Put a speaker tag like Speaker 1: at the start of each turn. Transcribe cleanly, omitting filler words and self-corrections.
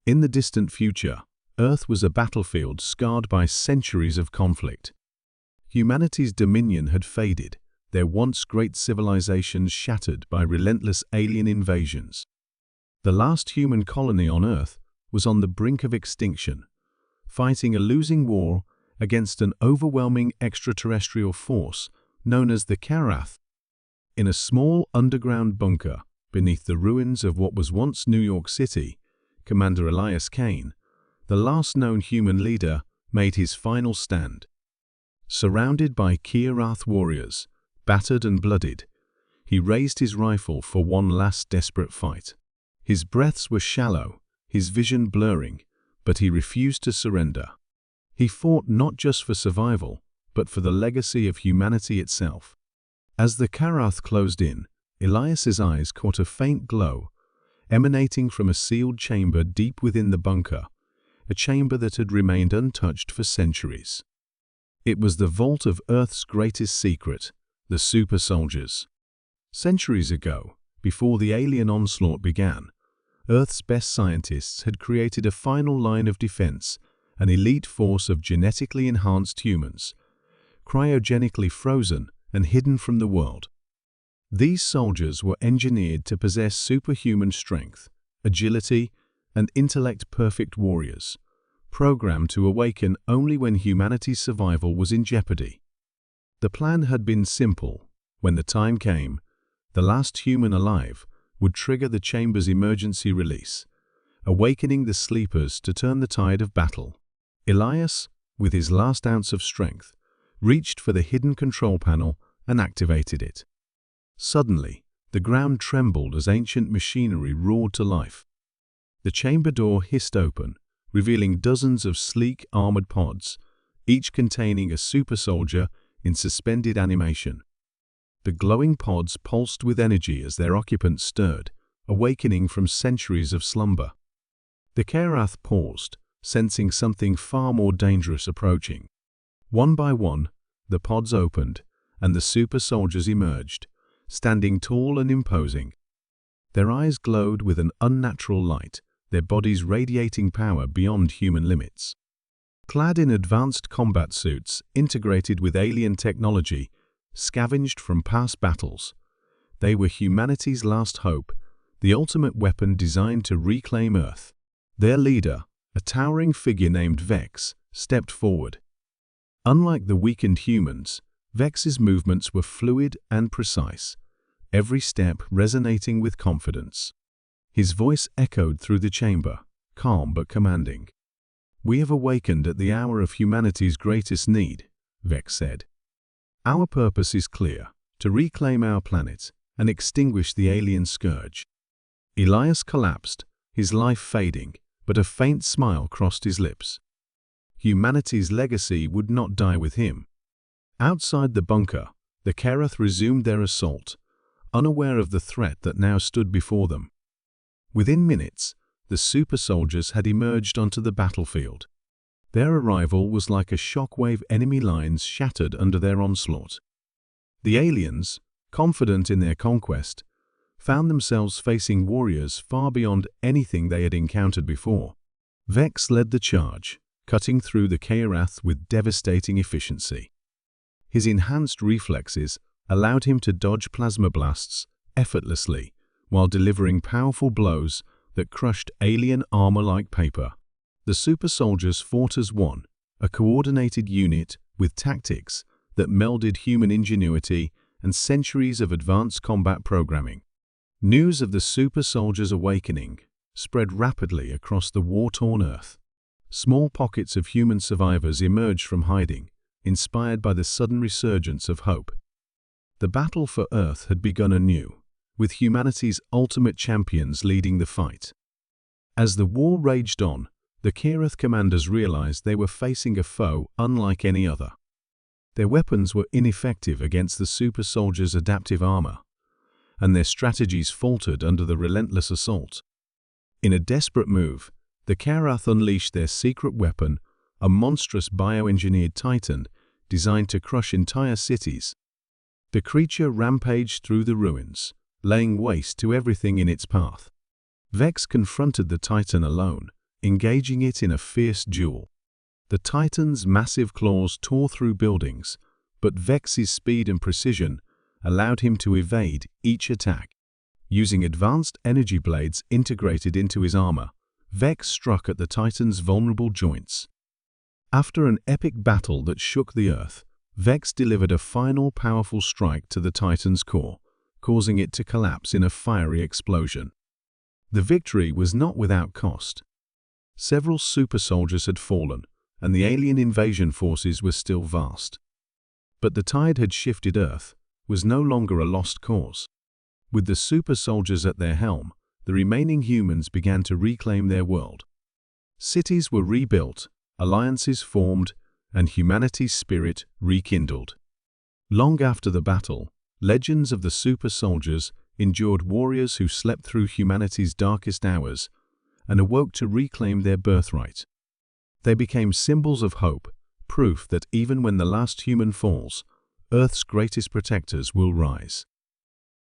Speaker 1: In the distant future, Earth was a battlefield scarred by centuries of conflict. Humanity's dominion had faded, their once great civilizations shattered by relentless alien invasions. The last human colony on Earth was on the brink of extinction, fighting a losing war against an overwhelming extraterrestrial force known as the Karath. In a small underground bunker beneath the ruins of what was once New York City, Commander Elias Kane, the last known human leader, made his final stand. Surrounded by Karath warriors, battered and bloodied, he raised his rifle for one last desperate fight. His breaths were shallow, his vision blurring, but he refused to surrender. He fought not just for survival, but for the legacy of humanity itself. As the Karath closed in, Elias's eyes caught a faint glow, emanating from a sealed chamber deep within the bunker, a chamber that had remained untouched for centuries. It was the vault of Earth's greatest secret, the super soldiers. Centuries ago, before the alien onslaught began, Earth's best scientists had created a final line of defense, an elite force of genetically enhanced humans, cryogenically frozen and hidden from the world. These soldiers were engineered to possess superhuman strength, agility, and intellect-perfect warriors, programmed to awaken only when humanity's survival was in jeopardy. The plan had been simple. When the time came, the last human alive would trigger the chamber's emergency release, awakening the sleepers to turn the tide of battle. Elias, with his last ounce of strength, reached for the hidden control panel and activated it. Suddenly, the ground trembled as ancient machinery roared to life. The chamber door hissed open, revealing dozens of sleek, armored pods, each containing a super soldier in suspended animation. The glowing pods pulsed with energy as their occupants stirred, awakening from centuries of slumber. The Karath paused, sensing something far more dangerous approaching. One by one, the pods opened, and the super soldiers emerged, standing tall and imposing. Their eyes glowed with an unnatural light, their bodies radiating power beyond human limits. Clad in advanced combat suits integrated with alien technology, scavenged from past battles, they were humanity's last hope, the ultimate weapon designed to reclaim Earth. Their leader, a towering figure named Vex, stepped forward. Unlike the weakened humans, Vex's movements were fluid and precise, every step resonating with confidence. His voice echoed through the chamber, calm but commanding. "We have awakened at the hour of humanity's greatest need," Vex said. "Our purpose is clear, to reclaim our planet and extinguish the alien scourge." Elias collapsed, his life fading, but a faint smile crossed his lips. Humanity's legacy would not die with him. Outside the bunker, the Karath resumed their assault, unaware of the threat that now stood before them. Within minutes, the super soldiers had emerged onto the battlefield. Their arrival was like a shockwave, enemy lines shattered under their onslaught. The aliens, confident in their conquest, found themselves facing warriors far beyond anything they had encountered before. Vex led the charge, cutting through the Karath with devastating efficiency. His enhanced reflexes allowed him to dodge plasma blasts effortlessly while delivering powerful blows that crushed alien armor like paper. The super soldiers fought as one, a coordinated unit with tactics that melded human ingenuity and centuries of advanced combat programming. News of the super soldiers' awakening spread rapidly across the war-torn Earth. Small pockets of human survivors emerged from hiding, inspired by the sudden resurgence of hope. The battle for Earth had begun anew, with humanity's ultimate champions leading the fight. As the war raged on, the Karath commanders realized they were facing a foe unlike any other. Their weapons were ineffective against the super soldiers' adaptive armor, and their strategies faltered under the relentless assault. In a desperate move, the Karath unleashed their secret weapon, a monstrous bioengineered titan designed to crush entire cities. The creature rampaged through the ruins, laying waste to everything in its path. Vex confronted the titan alone, engaging it in a fierce duel. The Titan's massive claws tore through buildings, but Vex's speed and precision allowed him to evade each attack. Using advanced energy blades integrated into his armor, Vex struck at the Titan's vulnerable joints. After an epic battle that shook the earth, Vex delivered a final powerful strike to the Titan's core, causing it to collapse in a fiery explosion. The victory was not without cost. Several super soldiers had fallen, and the alien invasion forces were still vast. But the tide had shifted. Earth was no longer a lost cause. With the super soldiers at their helm, the remaining humans began to reclaim their world. Cities were rebuilt, alliances formed, and humanity's spirit rekindled. Long after the battle, legends of the super soldiers endured, warriors who slept through humanity's darkest hours and awoke to reclaim their birthright. They became symbols of hope, proof that even when the last human falls, Earth's greatest protectors will rise.